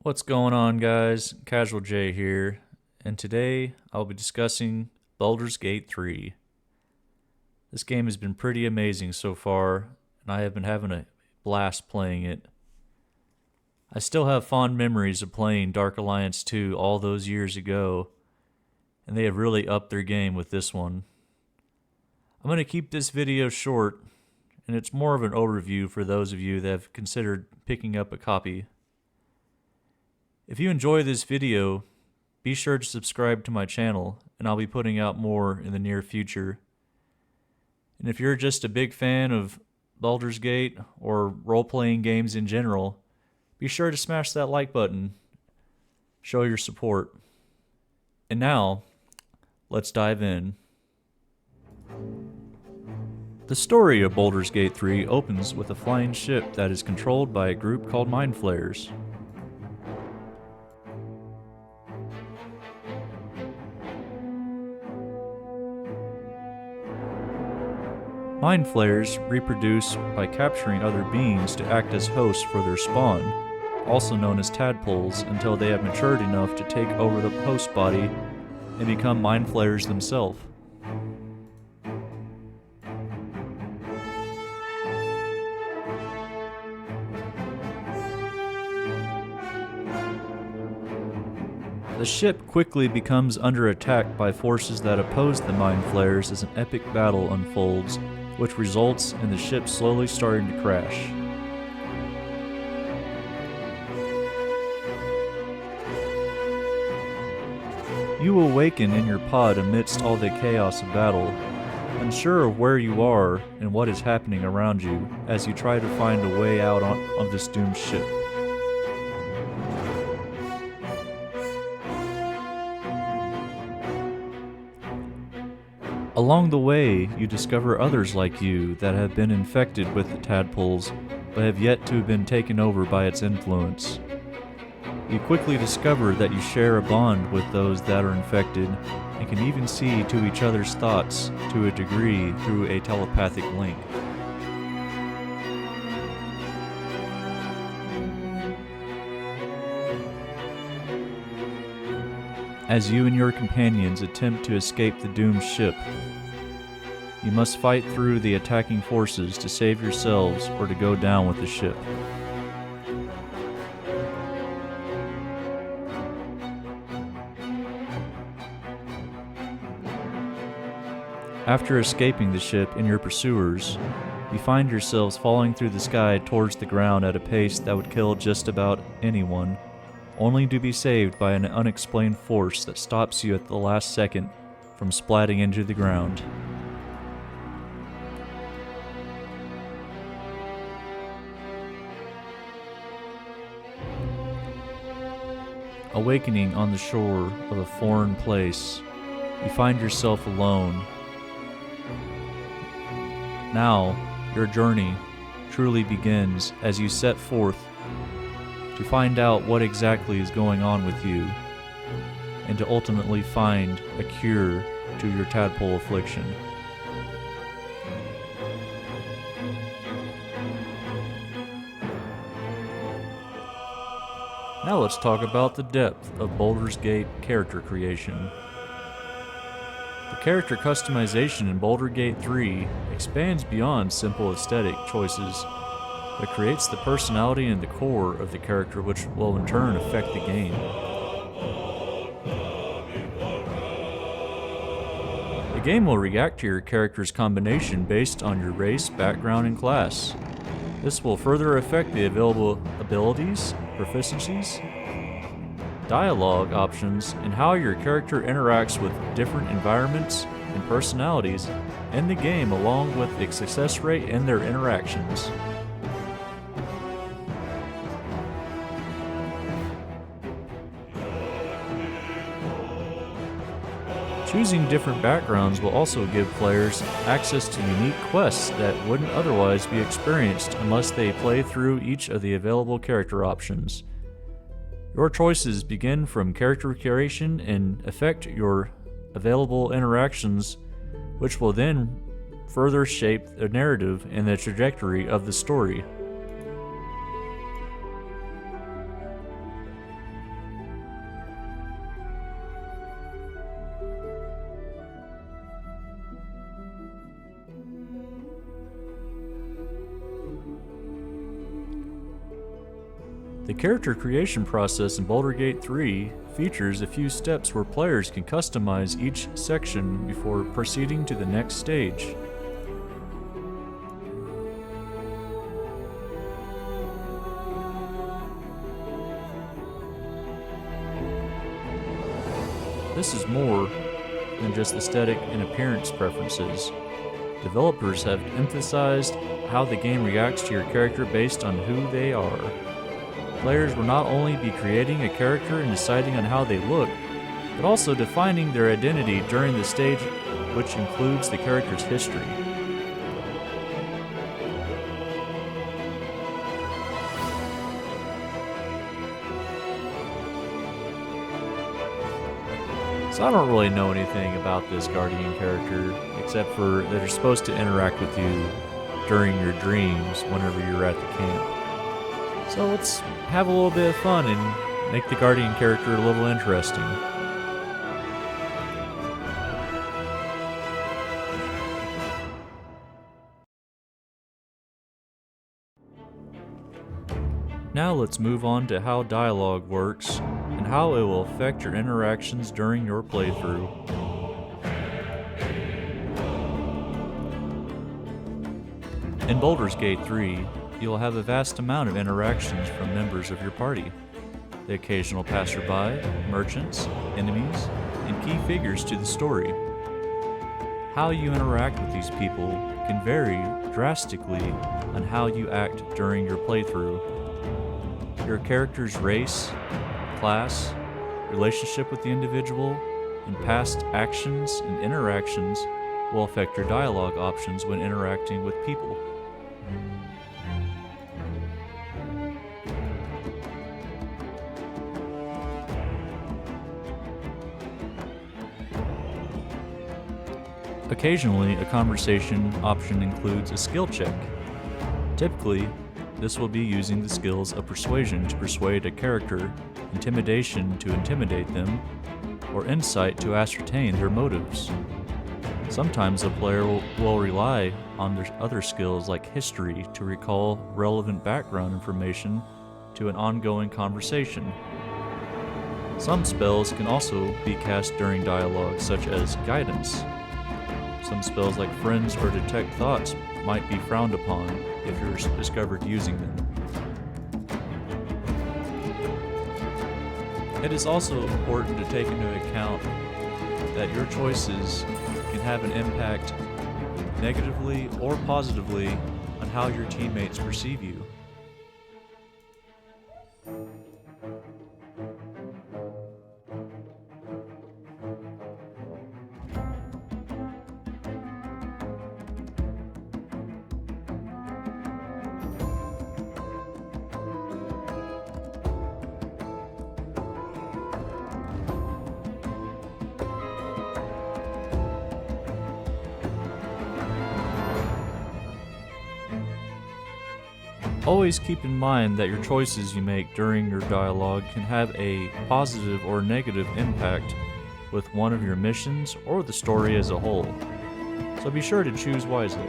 What's going on, guys? Casual J here, and today I'll be discussing Baldur's Gate 3. This game has been pretty amazing so far, and I have been having a blast playing it. I still have fond memories of playing Dark Alliance 2 all those years ago, and they have really upped their game with this one. I'm going to keep this video short, and it's more of an overview for those of you that have considered picking up a copy. If you enjoy this video, be sure to subscribe to my channel, and I'll be putting out more in the near future. And if you're just a big fan of Baldur's Gate or role-playing games in general, be sure to smash that like button. Show your support. And now, let's dive in. The story of Baldur's Gate 3 opens with a flying ship that is controlled by a group called Mind Flayers. Mind Flayers reproduce by capturing other beings to act as hosts for their spawn, also known as tadpoles, until they have matured enough to take over the host body and become Mind Flayers themselves. The ship quickly becomes under attack by forces that oppose the Mind Flayers as an epic battle unfolds, which results in the ship slowly starting to crash. You awaken in your pod amidst all the chaos of battle, unsure of where you are and what is happening around you as you try to find a way out of this doomed ship. Along the way, you discover others like you that have been infected with the tadpoles, but have yet to have been taken over by its influence. You quickly discover that you share a bond with those that are infected, and can even see to each other's thoughts to a degree through a telepathic link. As you and your companions attempt to escape the doomed ship, you must fight through the attacking forces to save yourselves or to go down with the ship. After escaping the ship and your pursuers, you find yourselves falling through the sky towards the ground at a pace that would kill just about anyone, only to be saved by an unexplained force that stops you at the last second from splatting into the ground. Awakening on the shore of a foreign place, you find yourself alone. Now, your journey truly begins as you set forth to find out what exactly is going on with you, and to ultimately find a cure to your tadpole affliction. Now let's talk about the depth of Baldur's Gate character creation. The character customization in Baldur's Gate 3 expands beyond simple aesthetic choices, but creates the personality and the core of the character, which will in turn affect the game. The game will react to your character's combination based on your race, background, and class. This will further affect the available abilities, proficiencies, dialogue options, and how your character interacts with different environments and personalities in the game, along with the success rate and their interactions. Choosing different backgrounds will also give players access to unique quests that wouldn't otherwise be experienced unless they play through each of the available character options. Your choices begin from character creation and affect your available interactions, which will then further shape the narrative and the trajectory of the story. The character creation process in Baldur Gate 3 features a few steps where players can customize each section before proceeding to the next stage. This is more than just aesthetic and appearance preferences. Developers have emphasized how the game reacts to your character based on who they are. Players will not only be creating a character and deciding on how they look, but also defining their identity during the stage, which includes the character's history. So I don't really know anything about this Guardian character, except for that they're supposed to interact with you during your dreams whenever you're at the camp. So let's have a little bit of fun and make the Guardian character a little interesting. Now let's move on to how dialogue works and how it will affect your interactions during your playthrough. In Baldur's Gate 3, you'll have a vast amount of interactions from members of your party. The occasional passerby, merchants, enemies, and key figures to the story. How you interact with these people can vary drastically on how you act during your playthrough. Your character's race, class, relationship with the individual, and past actions and interactions will affect your dialogue options when interacting with people. Occasionally, a conversation option includes a skill check. Typically, this will be using the skills of persuasion to persuade a character, intimidation to intimidate them, or insight to ascertain their motives. Sometimes a player will rely on their other skills like history to recall relevant background information to an ongoing conversation. Some spells can also be cast during dialogue, such as guidance. Some spells like friends or detect thoughts might be frowned upon if you're discovered using them. It is also important to take into account that your choices can have an impact negatively or positively on how your teammates perceive you. Always keep in mind that your choices you make during your dialogue can have a positive or negative impact with one of your missions or the story as a whole, so be sure to choose wisely.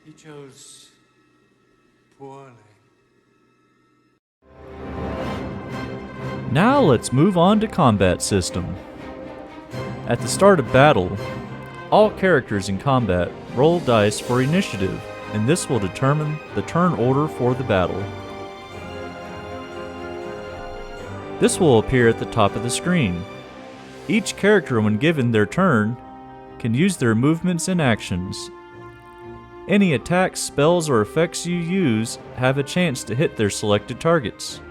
He chose poorly. Now let's move on to combat system. At the start of battle, all characters in combat roll dice for initiative, and this will determine the turn order for the battle. This will appear at the top of the screen. Each character, when given their turn, can use their movements and actions. Any attacks, spells, or effects you use have a chance to hit their selected targets.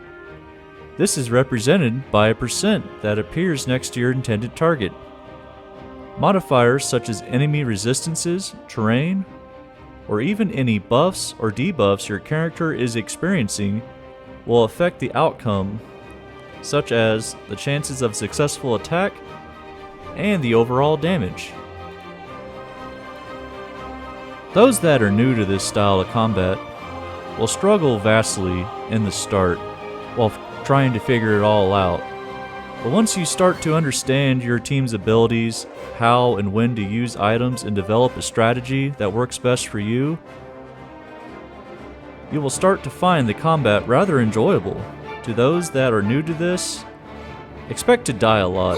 This is represented by a percent that appears next to your intended target. Modifiers such as enemy resistances, terrain, or even any buffs or debuffs your character is experiencing will affect the outcome, such as the chances of successful attack and the overall damage. Those that are new to this style of combat will struggle vastly in the start while trying to figure it all out. But once you start to understand your team's abilities, how and when to use items, and develop a strategy that works best for you, you will start to find the combat rather enjoyable. To those that are new to this, expect to die a lot.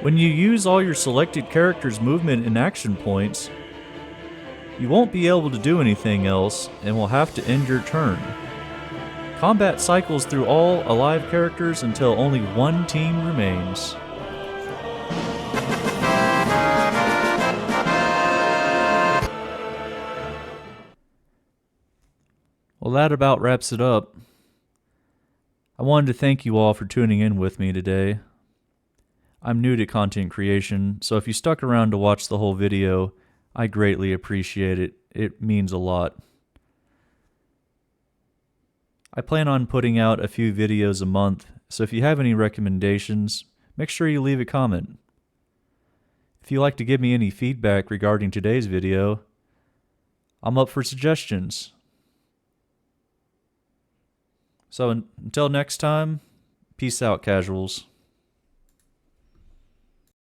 When you use all your selected characters' movement and action points, you won't be able to do anything else and will have to end your turn. Combat cycles through all alive characters until only one team remains. Well, that about wraps it up. I wanted to thank you all for tuning in with me today. I'm new to content creation, so if you stuck around to watch the whole video, I greatly appreciate it. It means a lot. I plan on putting out a few videos a month, so if you have any recommendations, make sure you leave a comment. If you'd like to give me any feedback regarding today's video, I'm up for suggestions. So until next time, peace out, casuals.